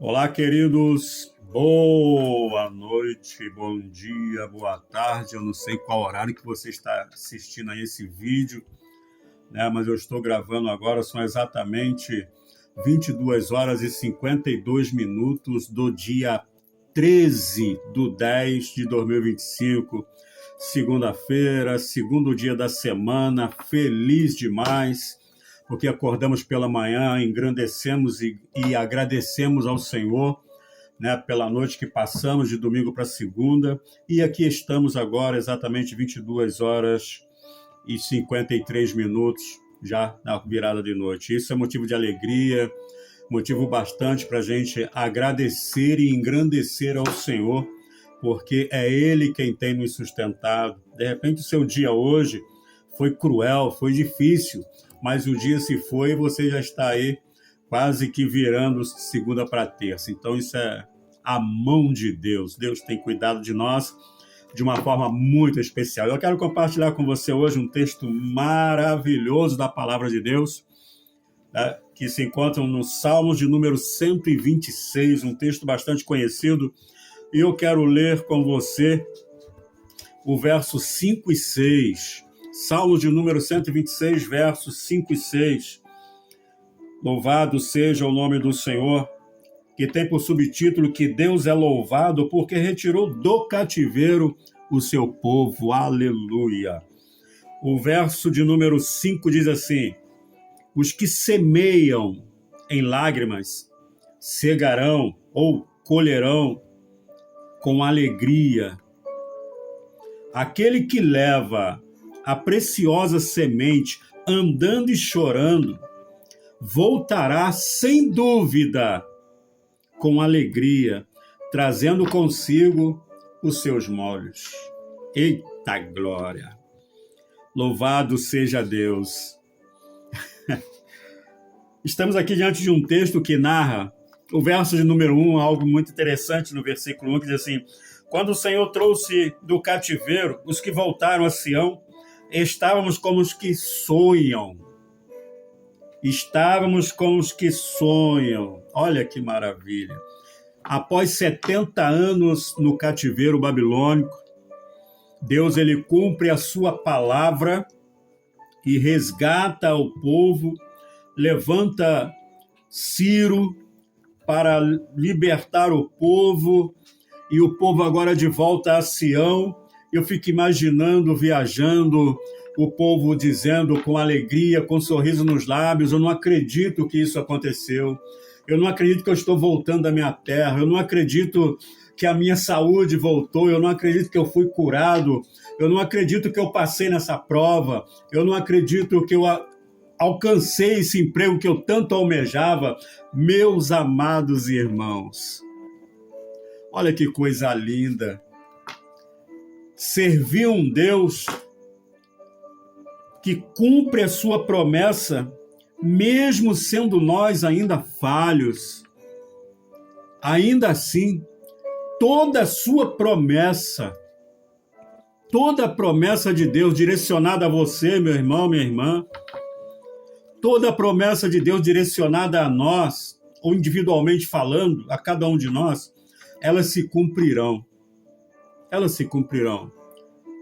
Olá, queridos. Boa noite, bom dia, boa tarde. Eu não sei qual horário que você está assistindo a esse vídeo, né? Mas eu estou gravando agora, são exatamente 22 horas e 52 minutos do dia 13 de 10 de 2025, segunda-feira, segundo dia da semana, feliz demais, porque acordamos pela manhã, engrandecemos e agradecemos ao Senhor, né, pela noite que passamos de domingo para segunda, e aqui estamos agora exatamente 22 horas e 53 minutos, já na virada de noite. Isso é motivo de alegria, motivo bastante para a gente agradecer e engrandecer ao Senhor, porque é Ele quem tem nos sustentado. De repente o seu dia hoje foi cruel, foi difícil, mas o dia se foi e você já está aí quase que virando segunda para terça. Então isso é a mão de Deus. Deus tem cuidado de nós de uma forma muito especial. Eu quero compartilhar com você hoje um texto maravilhoso da palavra de Deus, né, que se encontra no Salmos de número 126, um texto bastante conhecido, e eu quero ler com você o verso 5 e 6. Salmos de número 126, versos 5 e 6. Louvado seja o nome do Senhor, que tem por subtítulo que Deus é louvado porque retirou do cativeiro o seu povo. Aleluia. O verso de número 5 diz assim: os que semeiam em lágrimas cegarão ou colherão com alegria. Aquele que leva a preciosa semente andando e chorando voltará sem dúvida com alegria, trazendo consigo os seus molhos. Eita glória! Louvado seja Deus! Estamos aqui diante de um texto que narra o verso de número 1, algo muito interessante no versículo 1, que diz assim: quando o Senhor trouxe do cativeiro os que voltaram a Sião, estávamos como os que sonham. Estávamos como os que sonham. Olha que maravilha. Após 70 anos no cativeiro babilônico, Deus ele cumpre a sua palavra e resgata o povo, levanta Ciro para libertar o povo, e o povo agora de volta a Sião. Eu fico imaginando, viajando, o povo dizendo com alegria, com um sorriso nos lábios: eu não acredito que isso aconteceu, eu não acredito que eu estou voltando à minha terra, eu não acredito que a minha saúde voltou, eu não acredito que eu fui curado, eu não acredito que eu passei nessa prova, eu não acredito que eu alcancei esse emprego que eu tanto almejava. Meus amados irmãos, olha que coisa linda, servir um Deus que cumpre a sua promessa, mesmo sendo nós ainda falhos. Ainda assim, toda a sua promessa, toda a promessa de Deus direcionada a você, meu irmão, minha irmã, toda a promessa de Deus direcionada a nós, ou individualmente falando, a cada um de nós, elas se cumprirão. Elas se cumprirão.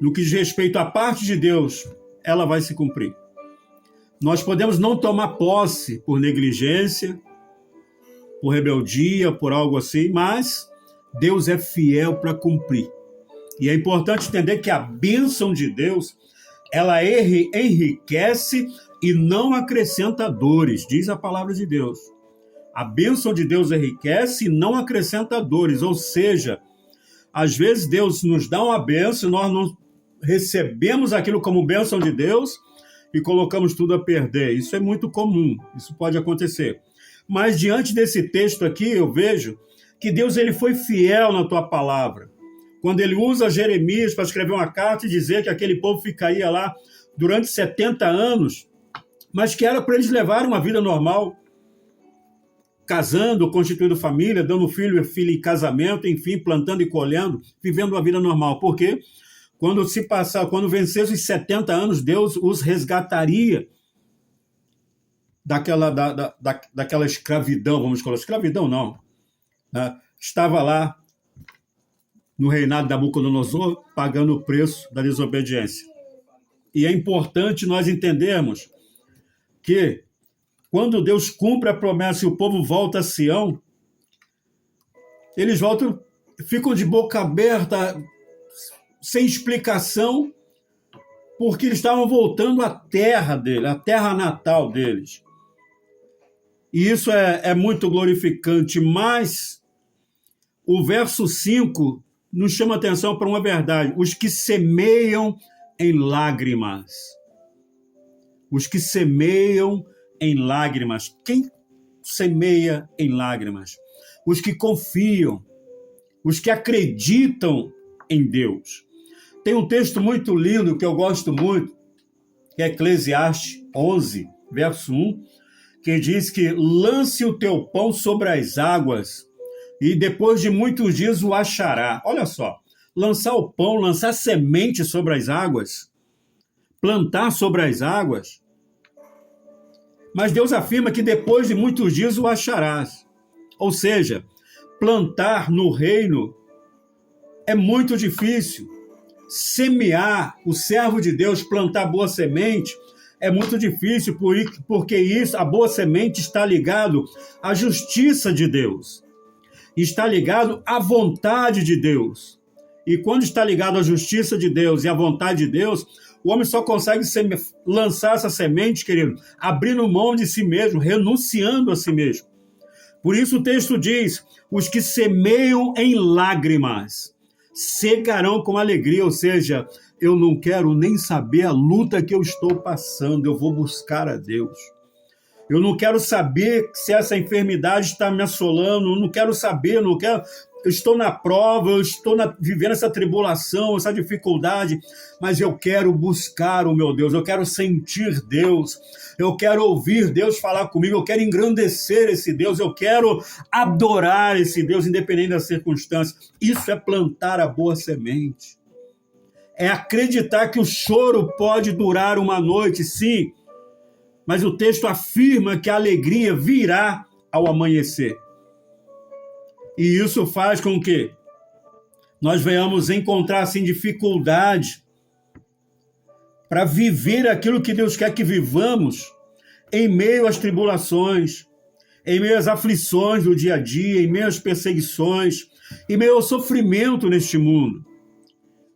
No que diz respeito à parte de Deus, ela vai se cumprir. Nós podemos não tomar posse por negligência, por rebeldia, por algo assim, mas Deus é fiel para cumprir. E é importante entender que a bênção de Deus, ela enriquece e não acrescenta dores, diz a palavra de Deus. A bênção de Deus enriquece e não acrescenta dores, ou seja, às vezes Deus nos dá uma bênção e nós não recebemos aquilo como bênção de Deus e colocamos tudo a perder. Isso é muito comum, isso pode acontecer. Mas diante desse texto aqui, eu vejo que Deus ele foi fiel na tua palavra. Quando ele usa Jeremias para escrever uma carta e dizer que aquele povo ficaria lá durante 70 anos, mas que era para eles levarem uma vida normal, casando, constituindo família, dando filho em casamento, enfim, plantando e colhendo, vivendo uma vida normal. Por quê? Quando vencesse os 70 anos, Deus os resgataria daquela escravidão, vamos colocar, escravidão não, né, estava lá no reinado de Nabucodonosor, pagando o preço da desobediência. E é importante nós entendermos que quando Deus cumpre a promessa e o povo volta a Sião, eles voltam, ficam de boca aberta, sem explicação, porque eles estavam voltando à terra dele, à terra natal deles. E isso é muito glorificante, mas o verso 5 nos chama atenção para uma verdade: os que semeiam em lágrimas. Os que semeiam em lágrimas. Quem semeia em lágrimas? Os que confiam, os que acreditam em Deus. Tem um texto muito lindo que eu gosto muito, que é Eclesiastes 11, verso 1, que diz que lance o teu pão sobre as águas e depois de muitos dias o achará. Olha só, lançar o pão, lançar semente sobre as águas, plantar sobre as águas. Mas Deus afirma que depois de muitos dias o acharás. Ou seja, plantar no reino é muito difícil. Semear, o servo de Deus plantar boa semente é muito difícil, porque isso, a boa semente está ligado à justiça de Deus. Está ligado à vontade de Deus. E quando está ligado à justiça de Deus e à vontade de Deus, o homem só consegue lançar essa semente, querido, abrindo mão de si mesmo, renunciando a si mesmo. Por isso o texto diz: os que semeiam em lágrimas cegarão com alegria. Ou seja, eu não quero nem saber a luta que eu estou passando, eu vou buscar a Deus. Eu não quero saber se essa enfermidade está me assolando, eu não quero saber, eu estou na prova, eu estou vivendo essa tribulação, essa dificuldade, mas eu quero buscar o meu Deus, eu quero sentir Deus, eu quero ouvir Deus falar comigo, eu quero engrandecer esse Deus, eu quero adorar esse Deus, independente das circunstâncias. Isso é plantar a boa semente. É acreditar que o choro pode durar uma noite, sim, mas o texto afirma que a alegria virá ao amanhecer. E isso faz com que nós venhamos encontrar assim, dificuldade para viver aquilo que Deus quer que vivamos em meio às tribulações, em meio às aflições do dia a dia, em meio às perseguições, em meio ao sofrimento neste mundo.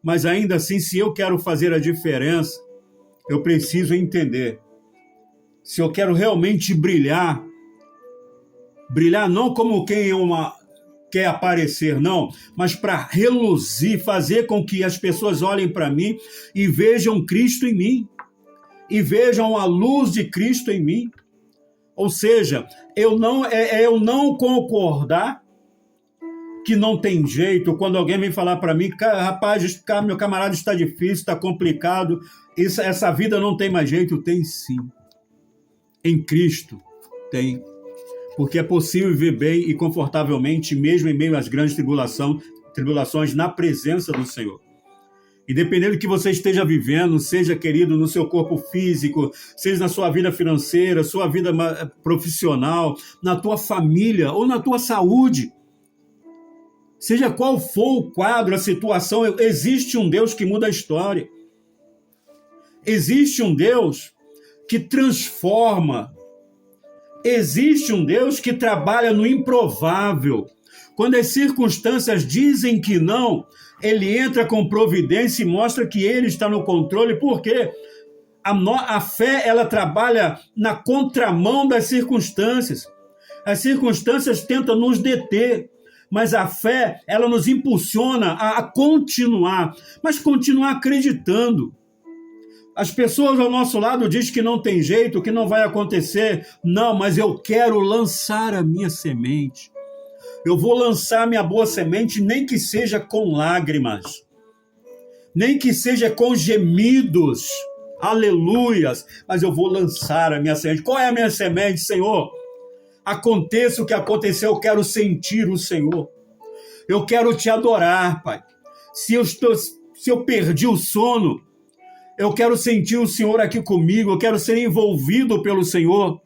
Mas ainda assim, se eu quero fazer a diferença, eu preciso entender. Se eu quero realmente brilhar não como quem quer aparecer, não, mas para reluzir, fazer com que as pessoas olhem para mim e vejam Cristo em mim, e vejam a luz de Cristo em mim. Ou seja, eu não concordar que não tem jeito, quando alguém vem falar para mim: rapaz, meu camarada, está difícil, está complicado, essa vida não tem mais jeito. Tem sim. Em Cristo tem. Porque é possível viver bem e confortavelmente, mesmo em meio às grandes tribulações, na presença do Senhor. Independente do que você esteja vivendo, seja, querido, no seu corpo físico, seja na sua vida financeira, sua vida profissional, na tua família ou na tua saúde, seja qual for o quadro, a situação, existe um Deus que muda a história. Existe um Deus que transforma. Existe um Deus que trabalha no improvável. Quando as circunstâncias dizem que não, ele entra com providência e mostra que ele está no controle. Por quê? A fé, ela trabalha na contramão das circunstâncias. As circunstâncias tentam nos deter, mas a fé, ela nos impulsiona a continuar, mas continuar acreditando. As pessoas ao nosso lado dizem que não tem jeito, que não vai acontecer. Não, mas eu quero lançar a minha semente. Eu vou lançar minha boa semente, nem que seja com lágrimas, nem que seja com gemidos, aleluias, mas eu vou lançar a minha semente. Qual é a minha semente, Senhor? Aconteça o que aconteceu, eu quero sentir o Senhor. Eu quero te adorar, Pai. Se eu perdi o sono, eu quero sentir o Senhor aqui comigo, eu quero ser envolvido pelo Senhor.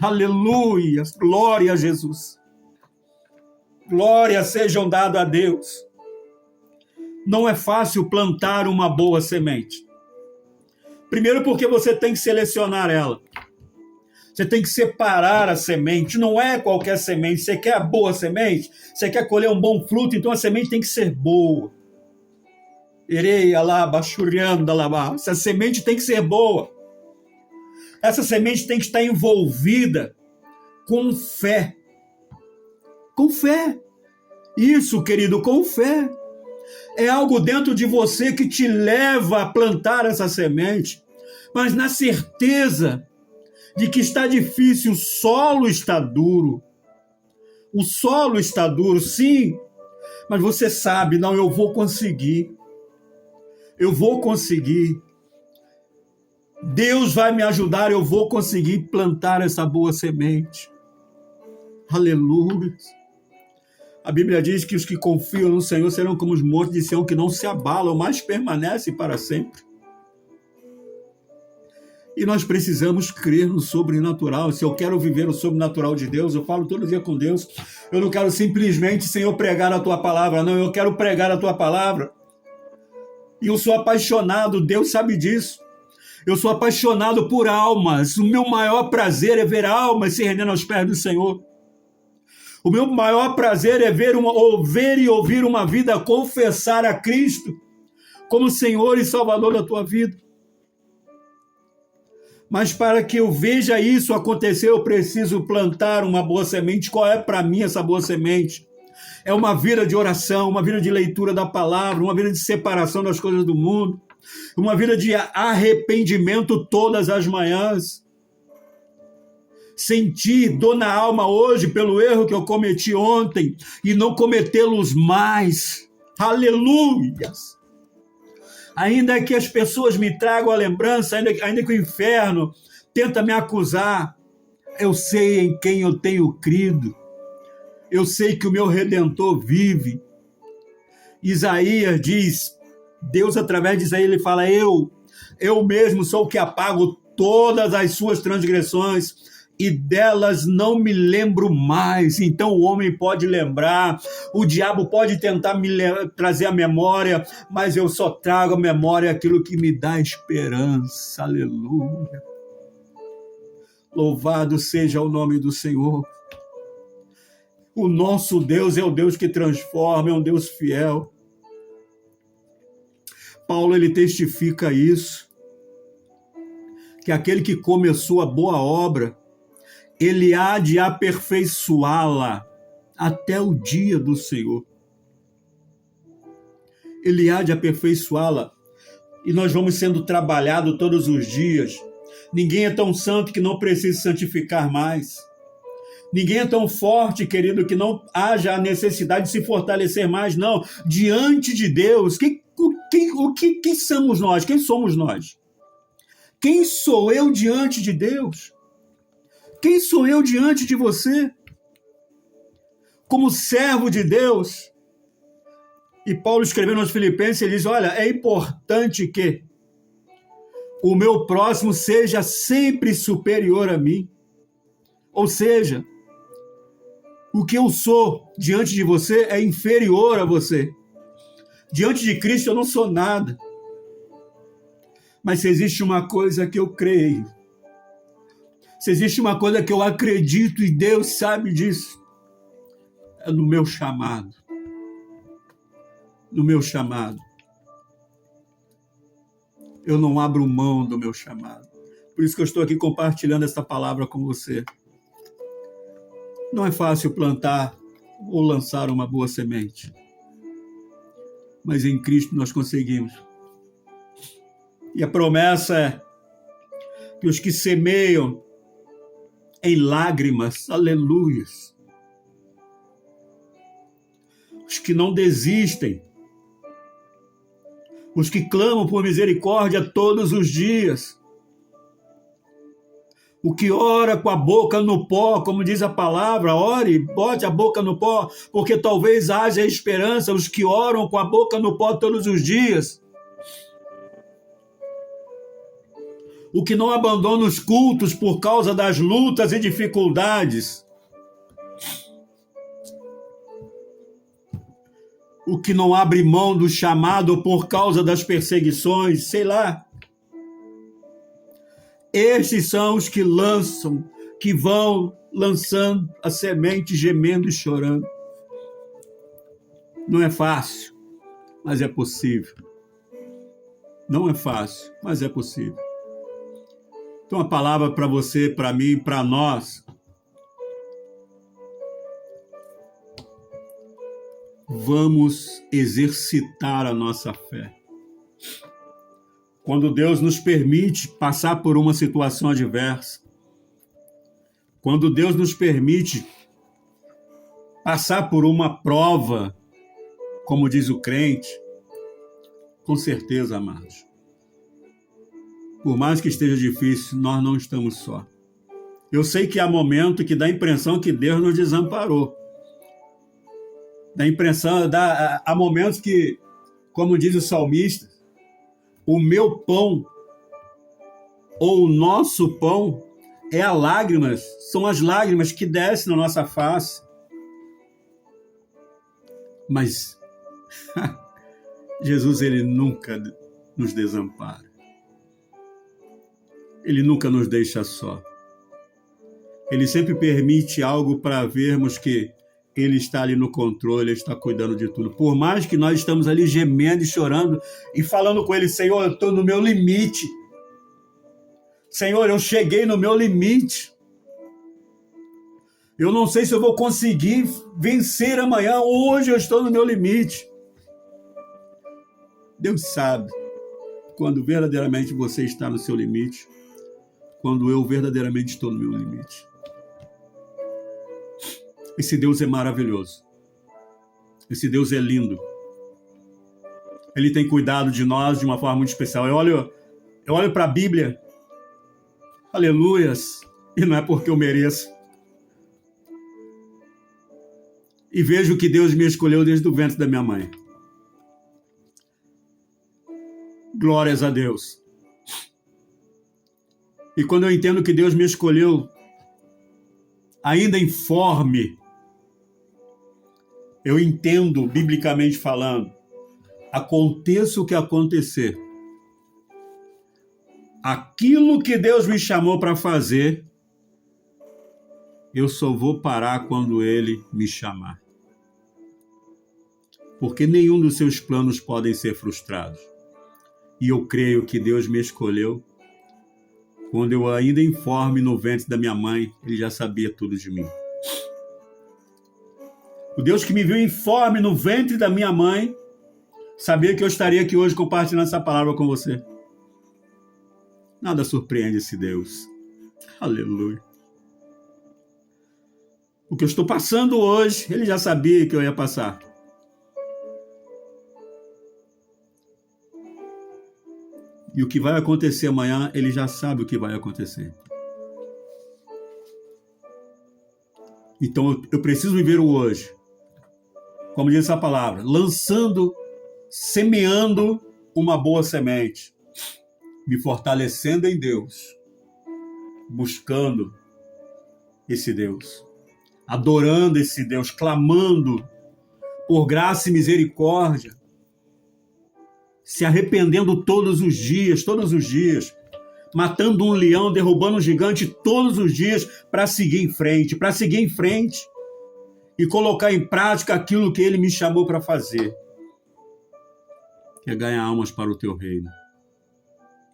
Aleluia, glória a Jesus. Glórias sejam dadas a Deus. Não é fácil plantar uma boa semente. Primeiro porque você tem que selecionar ela. Você tem que separar a semente. Não é qualquer semente. Você quer a boa semente? Você quer colher um bom fruto? Então a semente tem que ser boa. Irei lá, bachuriando lá. Essa semente tem que ser boa. Essa semente tem que estar envolvida com fé. Com fé. Isso, querido, com fé. É algo dentro de você que te leva a plantar essa semente, mas na certeza de que está difícil, o solo está duro. O solo está duro, sim, mas você sabe, não, eu vou conseguir. Eu vou conseguir. Deus vai me ajudar, eu vou conseguir plantar essa boa semente. Aleluia. A Bíblia diz que os que confiam no Senhor serão como os montes de Sião, que não se abalam, mas permanecem para sempre. E nós precisamos crer no sobrenatural. Se eu quero viver o sobrenatural de Deus, eu falo todo dia com Deus, eu não quero simplesmente, Senhor, pregar a tua palavra, não, eu quero pregar a tua palavra. E eu sou apaixonado, Deus sabe disso. Eu sou apaixonado por almas. O meu maior prazer é ver almas se rendendo aos pés do Senhor. O meu maior prazer é ver e ouvir uma vida confessar a Cristo como Senhor e Salvador da tua vida. Mas para que eu veja isso acontecer, eu preciso plantar uma boa semente. Qual é para mim essa boa semente? É uma vida de oração, uma vida de leitura da palavra, uma vida de separação das coisas do mundo, uma vida de arrependimento todas as manhãs. Sentir dor na alma hoje pelo erro que eu cometi ontem e não cometê-los mais. Aleluias! Ainda que as pessoas me tragam a lembrança, ainda que o inferno tenta me acusar, eu sei em quem eu tenho crido. Eu sei que o meu Redentor vive. Isaías diz, Deus através de Isaías, ele fala, eu mesmo sou o que apago todas as suas transgressões e delas não me lembro mais. Então o homem pode lembrar, o diabo pode tentar trazer a memória, mas eu só trago à memória aquilo que me dá esperança. Aleluia. Louvado seja o nome do Senhor. O nosso Deus é o Deus que transforma, é um Deus fiel. Paulo, ele testifica isso, que aquele que começou a boa obra, ele há de aperfeiçoá-la até o dia do Senhor. Ele há de aperfeiçoá-la. E nós vamos sendo trabalhados todos os dias. Ninguém é tão santo que não precise santificar mais. Ninguém é tão forte, querido, que não haja a necessidade de se fortalecer mais, não. Diante de Deus, quem somos nós? Quem somos nós? Quem sou eu diante de Deus? Quem sou eu diante de você? Como servo de Deus. E Paulo escrevendo aos Filipenses, ele diz, olha, é importante que o meu próximo seja sempre superior a mim. Ou seja, o que eu sou diante de você é inferior a você. Diante de Cristo eu não sou nada. Mas se existe uma coisa que eu creio, se existe uma coisa que eu acredito e Deus sabe disso, é no meu chamado. No meu chamado. Eu não abro mão do meu chamado. Por isso que eu estou aqui compartilhando essa palavra com você. Não é fácil plantar ou lançar uma boa semente. Mas em Cristo nós conseguimos. E a promessa é que os que semeiam em lágrimas, aleluias, os que não desistem, os que clamam por misericórdia todos os dias, o que ora com a boca no pó, como diz a palavra, ore, bote a boca no pó, porque talvez haja esperança, os que oram com a boca no pó todos os dias, o que não abandona os cultos por causa das lutas e dificuldades, o que não abre mão do chamado por causa das perseguições, sei lá. Estes são os que lançam, que vão lançando a semente, gemendo e chorando. Não é fácil, mas é possível. Não é fácil, mas é possível. Então, a palavra para você, para mim, para nós. Vamos exercitar a nossa fé. Quando Deus nos permite passar por uma situação adversa, quando Deus nos permite passar por uma prova, como diz o crente, com certeza, amados, por mais que esteja difícil, nós não estamos só. Eu sei que há momentos que dá a impressão que Deus nos desamparou. Há momentos que, como diz o salmista, o meu pão ou o nosso pão são as lágrimas que descem na nossa face. Mas Jesus, ele nunca nos desampara. Ele nunca nos deixa só. Ele sempre permite algo para vermos que Ele está ali no controle, Ele está cuidando de tudo. Por mais que nós estamos ali gemendo e chorando e falando com Ele, Senhor, eu estou no meu limite. Senhor, eu cheguei no meu limite. Eu não sei se eu vou conseguir vencer amanhã. Hoje eu estou no meu limite. Deus sabe quando verdadeiramente você está no seu limite, quando eu verdadeiramente estou no meu limite. Esse Deus é maravilhoso. Esse Deus é lindo. Ele tem cuidado de nós de uma forma muito especial. Eu olho para a Bíblia, aleluias, e não é porque eu mereço. E vejo que Deus me escolheu desde o ventre da minha mãe. Glórias a Deus. E quando eu entendo que Deus me escolheu, ainda informe, eu entendo, biblicamente falando, aconteça o que acontecer, aquilo que Deus me chamou para fazer, eu só vou parar quando Ele me chamar. Porque nenhum dos seus planos podem ser frustrados. E eu creio que Deus me escolheu. Quando eu ainda informe no ventre da minha mãe, Ele já sabia tudo de mim. O Deus que me viu informe no ventre da minha mãe, sabia que eu estaria aqui hoje compartilhando essa palavra com você. Nada surpreende esse Deus. Aleluia. O que eu estou passando hoje, Ele já sabia que eu ia passar. E o que vai acontecer amanhã, Ele já sabe o que vai acontecer. Então eu preciso viver o hoje. Como diz essa palavra, semeando uma boa semente. Me fortalecendo em Deus. Buscando esse Deus. Adorando esse Deus. Clamando por graça e misericórdia. Se arrependendo todos os dias, matando um leão, derrubando um gigante todos os dias para seguir em frente, e colocar em prática aquilo que Ele me chamou para fazer, que é ganhar almas para o Teu reino.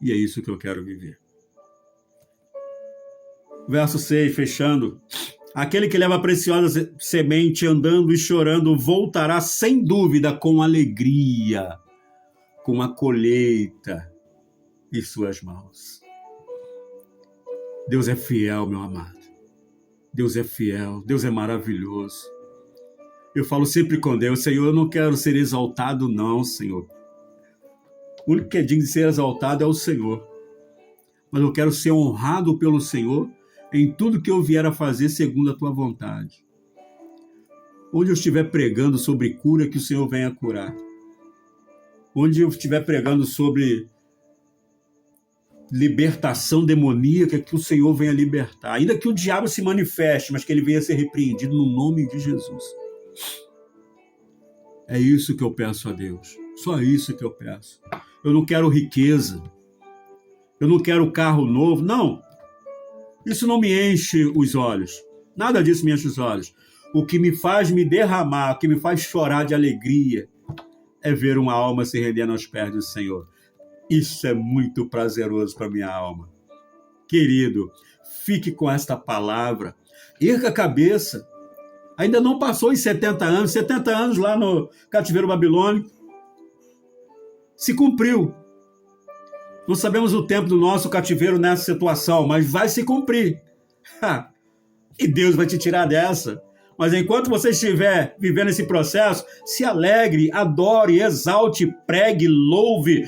E é isso que eu quero viver. Verso 6, fechando. Aquele que leva a preciosa semente andando e chorando voltará sem dúvida com alegria, com a colheita em suas mãos. Deus é fiel, meu amado. Deus é fiel, Deus é maravilhoso. Eu falo sempre com Deus, Senhor, eu não quero ser exaltado não, Senhor. O único que é digno de ser exaltado é o Senhor. Mas eu quero ser honrado pelo Senhor em tudo que eu vier a fazer segundo a Tua vontade. Onde eu estiver pregando sobre cura, que o Senhor venha curar. Onde eu estiver pregando sobre libertação demoníaca, que o Senhor venha libertar. Ainda que o diabo se manifeste, mas que ele venha ser repreendido no nome de Jesus. É isso que eu peço a Deus. Só isso que eu peço. Eu não quero riqueza. Eu não quero carro novo. Não. Isso não me enche os olhos. Nada disso me enche os olhos. O que me faz me derramar, o que me faz chorar de alegria, é ver uma alma se rendendo aos pés do Senhor. Isso é muito prazeroso para minha alma. Querido, fique com esta palavra. Erga a cabeça. Ainda não passou os 70 anos lá no cativeiro babilônico. Se cumpriu. Não sabemos o tempo do nosso cativeiro nessa situação, mas vai se cumprir. E Deus vai te tirar dessa. Mas enquanto você estiver vivendo esse processo, se alegre, adore, exalte, pregue, louve,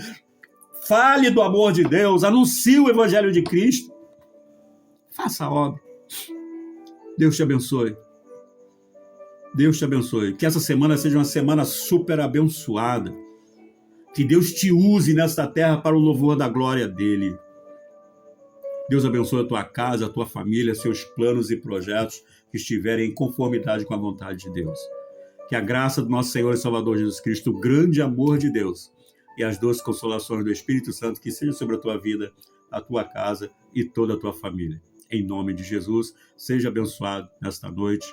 fale do amor de Deus, anuncie o evangelho de Cristo. Faça a obra. Deus te abençoe. Deus te abençoe. Que essa semana seja uma semana super abençoada. Que Deus te use nesta terra para o louvor da glória dele. Deus abençoe a tua casa, a tua família, seus planos e projetos que estiverem em conformidade com a vontade de Deus. Que a graça do nosso Senhor e Salvador Jesus Cristo, o grande amor de Deus e as doces consolações do Espírito Santo que sejam sobre a tua vida, a tua casa e toda a tua família. Em nome de Jesus, seja abençoado nesta noite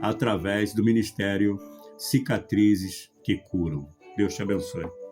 através do ministério Cicatrizes que Curam. Deus te abençoe.